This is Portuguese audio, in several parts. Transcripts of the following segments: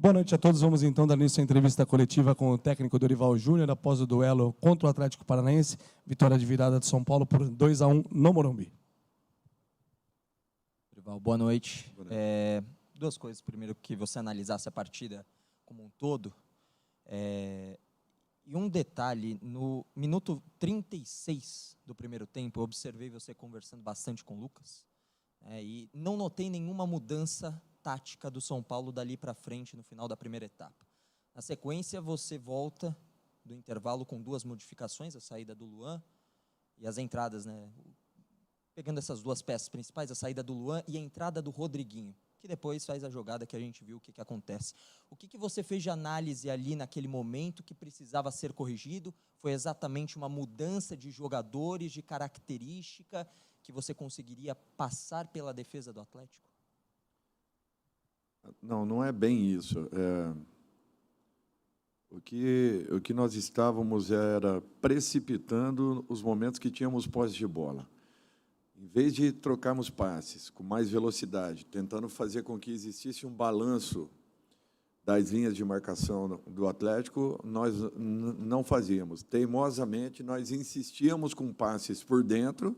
Boa noite a todos. Vamos então dar início à entrevista coletiva com o técnico Dorival Júnior após o duelo contra o Atlético Paranaense. Vitória de virada de São Paulo por 2-1 no Morumbi. Dorival, boa noite. Duas coisas. Primeiro, que você analisasse a partida como um todo. E um detalhe, no minuto 36 do primeiro tempo, eu observei você conversando bastante com o Lucas, e não notei nenhuma mudança tática do São Paulo dali para frente no final da primeira etapa. Na sequência, você volta do intervalo com duas modificações, a saída do Luan e as entradas, pegando essas duas peças principais, a saída do Luan e a entrada do Rodriguinho, que depois faz a jogada que a gente viu o que acontece. O que você fez de análise ali naquele momento que precisava ser corrigido? Foi exatamente uma mudança de jogadores, de característica, que você conseguiria passar pela defesa do Atlético? Não, não é bem isso. O que nós estávamos era precipitando os momentos que tínhamos posse de bola. Em vez de trocarmos passes com mais velocidade, tentando fazer com que existisse um balanço das linhas de marcação do Atlético, nós não fazíamos. Teimosamente, nós insistíamos com passes por dentro,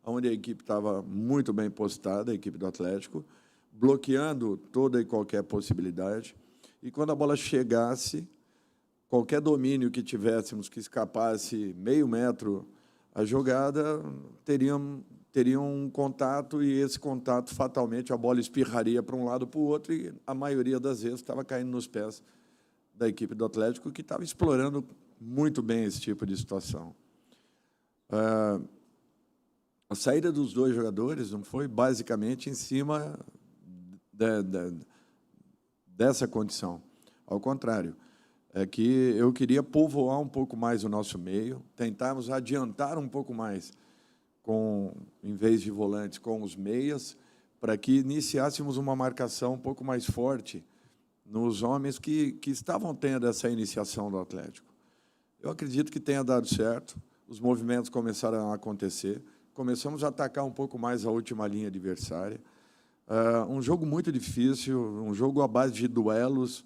onde a equipe estava muito bem postada, a equipe do Atlético, bloqueando toda e qualquer possibilidade. E quando a bola chegasse, qualquer domínio que tivéssemos que escapasse meio metro a jogada, teria um contato, e esse contato, fatalmente, a bola espirraria para um lado ou para o outro, e a maioria das vezes estava caindo nos pés da equipe do Atlético, que estava explorando muito bem esse tipo de situação. A saída dos dois jogadores não foi basicamente em cima dessa condição. Ao contrário, é que eu queria povoar um pouco mais o nosso meio, tentarmos adiantar um pouco mais, em vez de volantes, com os meias, para que iniciássemos uma marcação um pouco mais forte nos homens que estavam tendo essa iniciação do Atlético. Eu acredito que tenha dado certo, os movimentos começaram a acontecer, começamos a atacar um pouco mais a última linha adversária. Um jogo muito difícil, um jogo à base de duelos,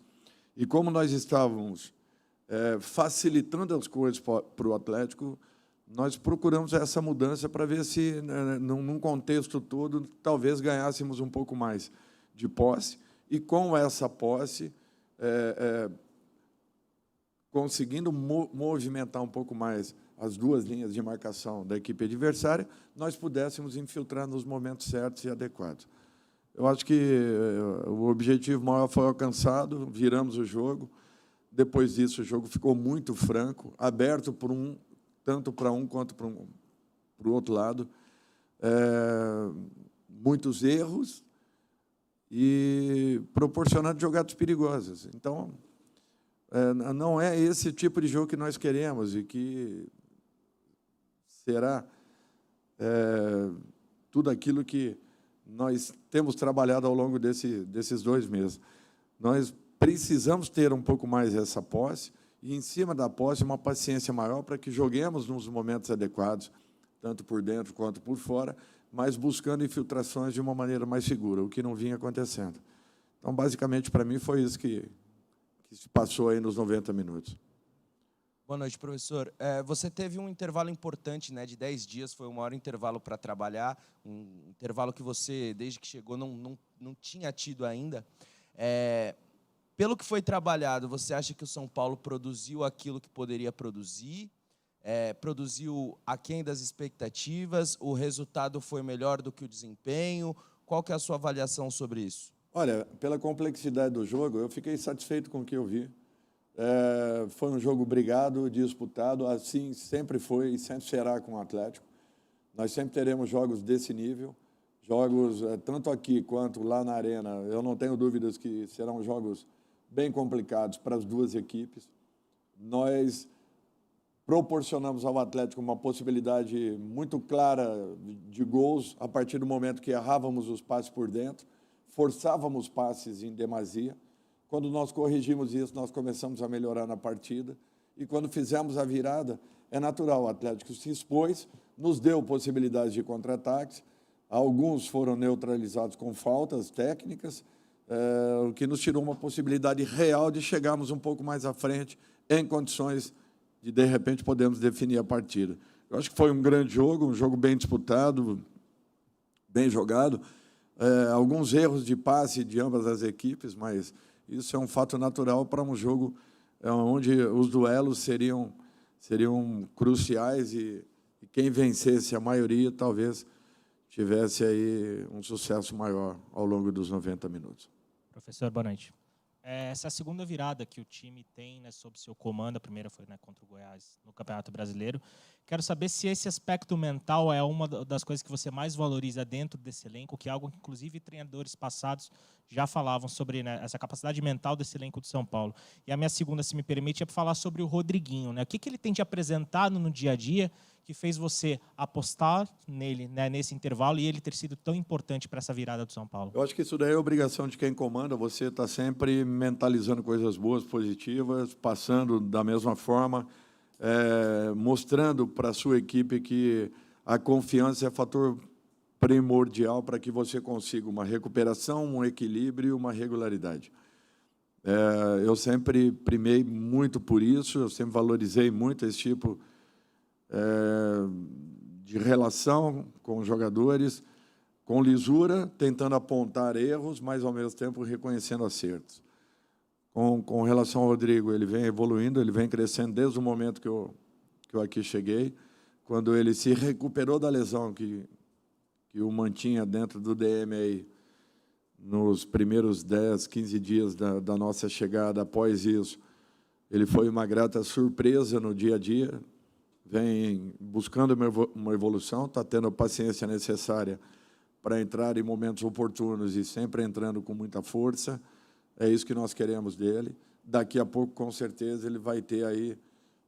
e como nós estávamos facilitando as coisas para o Atlético, nós procuramos essa mudança para ver se, num contexto todo, talvez ganhássemos um pouco mais de posse, e com essa posse, conseguindo movimentar um pouco mais as duas linhas de marcação da equipe adversária, nós pudéssemos infiltrar nos momentos certos e adequados. Eu acho que o objetivo maior foi alcançado, viramos o jogo. Depois disso, o jogo ficou muito franco, aberto tanto para um quanto para o outro lado. Muitos erros e proporcionando jogadas perigosas. Então, não é esse tipo de jogo que nós queremos e que será tudo aquilo que nós temos trabalhado ao longo desses 2 meses. Nós precisamos ter um pouco mais essa posse e, em cima da posse, uma paciência maior para que joguemos nos momentos adequados, tanto por dentro quanto por fora, mas buscando infiltrações de uma maneira mais segura, o que não vinha acontecendo. Então, basicamente, para mim, foi isso que se passou aí nos 90 minutos. Boa noite, professor. Você teve um intervalo importante, de 10 dias, foi o maior intervalo para trabalhar, um intervalo que você, desde que chegou, não tinha tido ainda. Pelo que foi trabalhado, você acha que o São Paulo produziu aquilo que poderia produzir? Produziu aquém das expectativas? O resultado foi melhor do que o desempenho? Qual que é a sua avaliação sobre isso? Olha, pela complexidade do jogo, eu fiquei satisfeito com o que eu vi. Foi um jogo brigado, disputado, assim sempre foi e sempre será com o Atlético. Nós sempre teremos jogos desse nível, jogos tanto aqui quanto lá na Arena. Eu não tenho dúvidas que serão jogos bem complicados para as duas equipes. Nós proporcionamos ao Atlético uma possibilidade muito clara de gols a partir do momento que errávamos os passes por dentro, forçávamos passes em demasia. Quando nós corrigimos isso, nós começamos a melhorar na partida. E quando fizemos a virada, é natural, o Atlético se expôs, nos deu possibilidades de contra-ataques. Alguns foram neutralizados com faltas técnicas, o que nos tirou uma possibilidade real de chegarmos um pouco mais à frente, em condições de repente, podermos definir a partida. Eu acho que foi um grande jogo, um jogo bem disputado, bem jogado. Alguns erros de passe de ambas as equipes, mas isso é um fato natural para um jogo onde os duelos seriam cruciais e quem vencesse a maioria talvez tivesse aí um sucesso maior ao longo dos 90 minutos. Professor, boa noite. Essa é a segunda virada que o time tem, né, sob seu comando. A primeira foi, né, contra o Goiás no Campeonato Brasileiro. Quero saber se esse aspecto mental é uma das coisas que você mais valoriza dentro desse elenco, que é algo que, inclusive, treinadores passados já falavam sobre, né, essa capacidade mental desse elenco do São Paulo. E a minha segunda, se me permite, é falar sobre o Rodriguinho, né? O que ele tem te apresentado no dia a dia que fez você apostar nele, né, nesse intervalo, e ele ter sido tão importante para essa virada do São Paulo? Eu acho que isso daí é obrigação de quem comanda. Você está sempre mentalizando coisas boas, positivas, passando da mesma forma, mostrando para a sua equipe que a confiança é fator primordial para que você consiga uma recuperação, um equilíbrio e uma regularidade. Eu sempre primei muito por isso, eu sempre valorizei muito esse tipo de relação com os jogadores, com lisura, tentando apontar erros, mas, ao mesmo tempo, reconhecendo acertos. Com relação ao Rodrigo, ele vem evoluindo, ele vem crescendo desde o momento que eu aqui cheguei, quando ele se recuperou da lesão que o mantinha dentro do DM aí, nos primeiros 10, 15 dias da nossa chegada. Após isso, ele foi uma grata surpresa no dia a dia, vem buscando uma evolução, está tendo a paciência necessária para entrar em momentos oportunos e sempre entrando com muita força. É isso que nós queremos dele. Daqui a pouco, com certeza, ele vai ter aí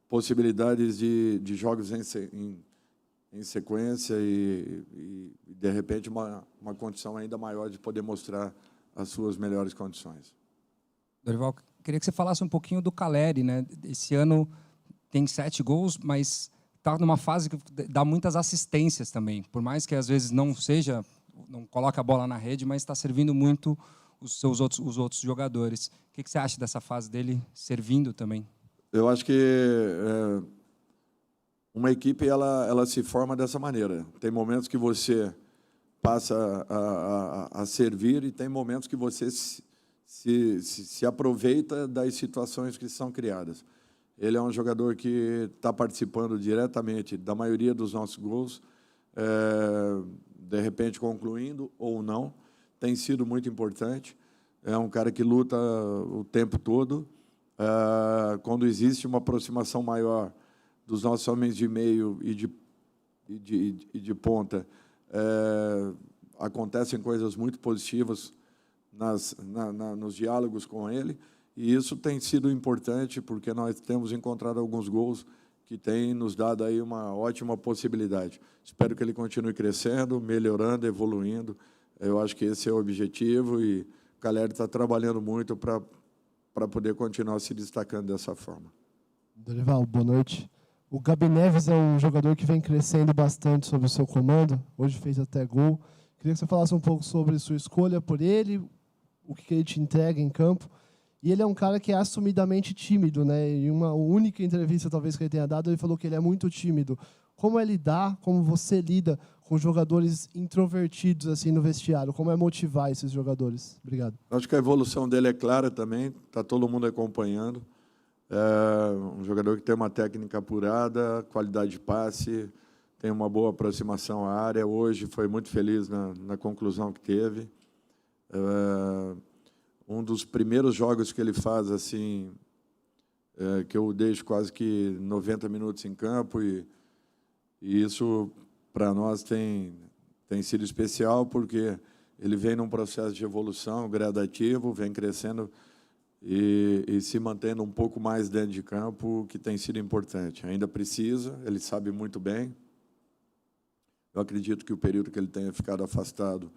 possibilidades de jogos em sequência e, de repente, uma condição ainda maior de poder mostrar as suas melhores condições. Dorival, queria que você falasse um pouquinho do Caleri, né? Esse ano tem 7 gols, mas está numa fase que dá muitas assistências também. Por mais que, às vezes, não coloca a bola na rede, mas está servindo muito os outros jogadores. O que você acha dessa fase dele servindo também? Eu acho que uma equipe ela se forma dessa maneira. Tem momentos que você passa a servir e tem momentos que você se aproveita das situações que são criadas. Ele é um jogador que está participando diretamente da maioria dos nossos gols, de repente concluindo ou não. Tem sido muito importante. É um cara que luta o tempo todo. Quando existe uma aproximação maior dos nossos homens de meio e de ponta, acontecem coisas muito positivas nos diálogos com ele, e isso tem sido importante porque nós temos encontrado alguns gols que têm nos dado aí uma ótima possibilidade. Espero que ele continue crescendo, melhorando, evoluindo. Eu acho que esse é o objetivo e o Caleri está trabalhando muito para poder continuar se destacando dessa forma. Dorival, boa noite. O Gabi Neves é um jogador que vem crescendo bastante sob o seu comando. Hoje fez até gol. Queria que você falasse um pouco sobre sua escolha por ele, o que ele te entrega em campo. E ele é um cara que é assumidamente tímido, né? Em uma única entrevista, talvez, que ele tenha dado, ele falou que ele é muito tímido. Como é lidar, como você lida com jogadores introvertidos assim no vestiário? Como é motivar esses jogadores? Obrigado. Acho que a evolução dele é clara também, está todo mundo acompanhando. É um jogador que tem uma técnica apurada, qualidade de passe, tem uma boa aproximação à área. Hoje foi muito feliz na conclusão que teve. Um dos primeiros jogos que ele faz, assim, que eu deixo quase que 90 minutos em campo, e isso, para nós, tem sido especial, porque ele vem num processo de evolução gradativo, vem crescendo e se mantendo um pouco mais dentro de campo, que tem sido importante. Ainda precisa, ele sabe muito bem. Eu acredito que o período que ele tenha ficado afastado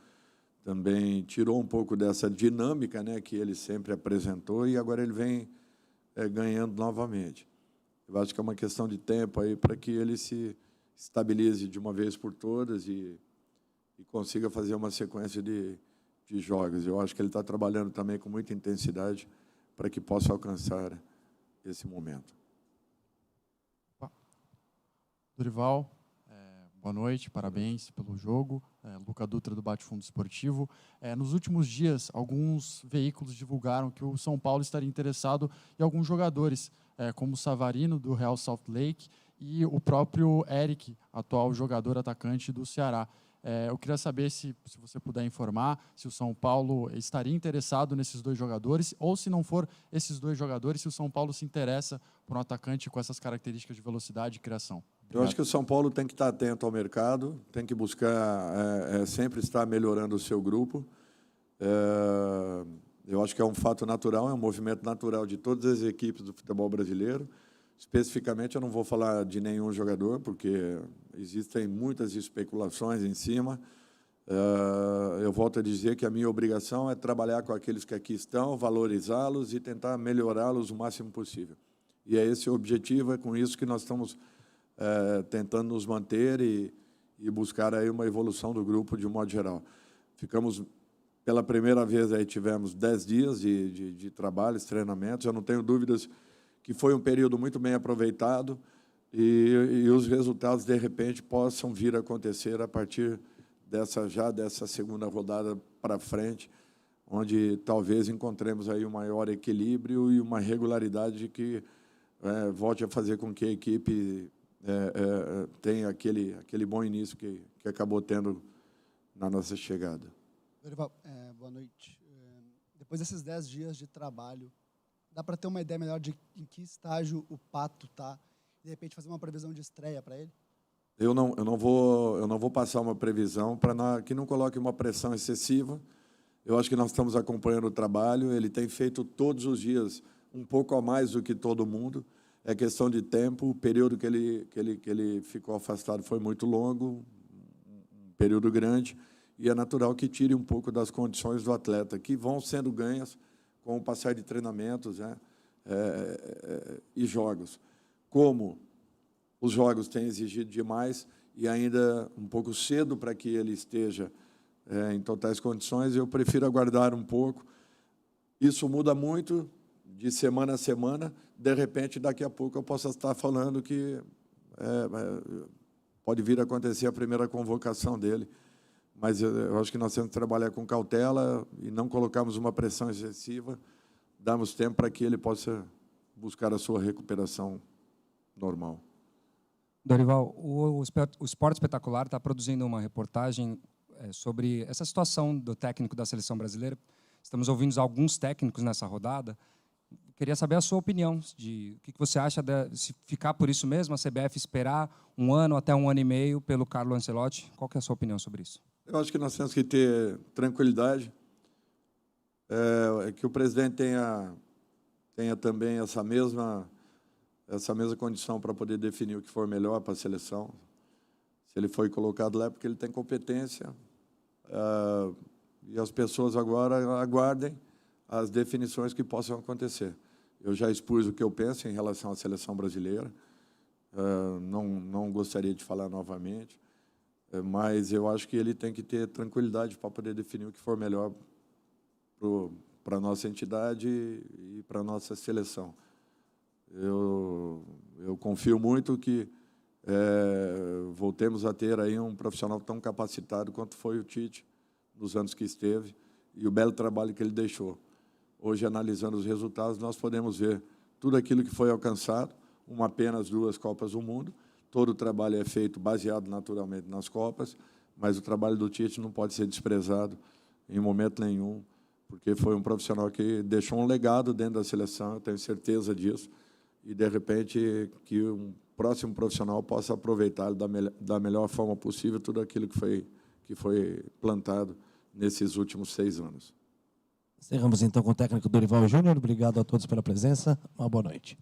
também tirou um pouco dessa dinâmica, né, que ele sempre apresentou, e agora ele vem ganhando novamente. Eu acho que é uma questão de tempo aí para que ele se estabilize de uma vez por todas e consiga fazer uma sequência de de jogos. Eu acho que ele está trabalhando também com muita intensidade para que possa alcançar esse momento. Dorival, boa noite, parabéns pelo jogo. Luca Dutra, do Bate Fundo Esportivo. Nos últimos dias, alguns veículos divulgaram que o São Paulo estaria interessado em alguns jogadores, como o Savarino, do Real Salt Lake, e o próprio Eric, atual jogador atacante do Ceará. Eu queria saber se você puder informar se o São Paulo estaria interessado nesses dois jogadores, ou se não for esses dois jogadores, se o São Paulo se interessa por um atacante com essas características de velocidade e criação. Obrigado. Eu acho que o São Paulo tem que estar atento ao mercado, tem que buscar sempre estar melhorando o seu grupo. Eu acho que é um fato natural, é um movimento natural de todas as equipes do futebol brasileiro. Especificamente, eu não vou falar de nenhum jogador, porque existem muitas especulações em cima. Eu volto a dizer que a minha obrigação é trabalhar com aqueles que aqui estão, valorizá-los e tentar melhorá-los o máximo possível. E é esse o objetivo, é com isso que nós estamos tentando nos manter e buscar aí uma evolução do grupo de um modo geral. Ficamos, pela primeira vez, aí tivemos 10 dias de trabalhos, treinamentos. Eu não tenho dúvidas que foi um período muito bem aproveitado e os resultados, de repente, possam vir a acontecer a partir dessa segunda rodada para frente, onde talvez encontremos aí um maior equilíbrio e uma regularidade que volte a fazer com que a equipe tenha aquele bom início que acabou tendo na nossa chegada. Dorival, boa noite. Depois desses 10 dias de trabalho, dá para ter uma ideia melhor de em que estágio o Pato está? De repente, fazer uma previsão de estreia para ele? Eu não vou passar uma previsão para que não coloque uma pressão excessiva. Eu acho que nós estamos acompanhando o trabalho. Ele tem feito todos os dias um pouco a mais do que todo mundo. É questão de tempo. O período que ele ficou afastado foi muito longo, um período grande, e é natural que tire um pouco das condições do atleta, que vão sendo ganhas com o passar de treinamentos e jogos. Como os jogos têm exigido demais e ainda um pouco cedo para que ele esteja em totais condições, eu prefiro aguardar um pouco. Isso muda muito de semana a semana. De repente, daqui a pouco, eu posso estar falando que pode vir a acontecer a primeira convocação dele. Mas eu acho que nós temos que trabalhar com cautela e não colocarmos uma pressão excessiva, darmos tempo para que ele possa buscar a sua recuperação normal. Dorival, o Esporte Espetacular está produzindo uma reportagem sobre essa situação do técnico da seleção brasileira. Estamos ouvindo alguns técnicos nessa rodada. Queria saber a sua opinião, de o que você acha de se ficar por isso mesmo, a CBF esperar um ano até um ano e meio pelo Carlo Ancelotti. Qual que é a sua opinião sobre isso? Eu acho que nós temos que ter tranquilidade, que o presidente tenha também essa mesma condição para poder definir o que for melhor para a seleção. Se ele foi colocado lá é porque ele tem competência, e as pessoas agora aguardem as definições que possam acontecer. Eu já expus o que eu penso em relação à seleção brasileira, não gostaria de falar novamente, mas eu acho que ele tem que ter tranquilidade para poder definir o que for melhor para a nossa entidade e para a nossa seleção. Eu confio muito que voltemos a ter aí um profissional tão capacitado quanto foi o Tite nos anos que esteve e o belo trabalho que ele deixou. Hoje, analisando os resultados, nós podemos ver tudo aquilo que foi alcançado, apenas 2 Copas do Mundo. Todo o trabalho é feito baseado naturalmente nas Copas, mas o trabalho do Tite não pode ser desprezado em momento nenhum, porque foi um profissional que deixou um legado dentro da seleção, eu tenho certeza disso, e, de repente, que um próximo profissional possa aproveitar da melhor forma possível tudo aquilo que foi plantado nesses últimos 6 anos. Encerramos, então, com o técnico Dorival Júnior. Obrigado a todos pela presença. Uma boa noite.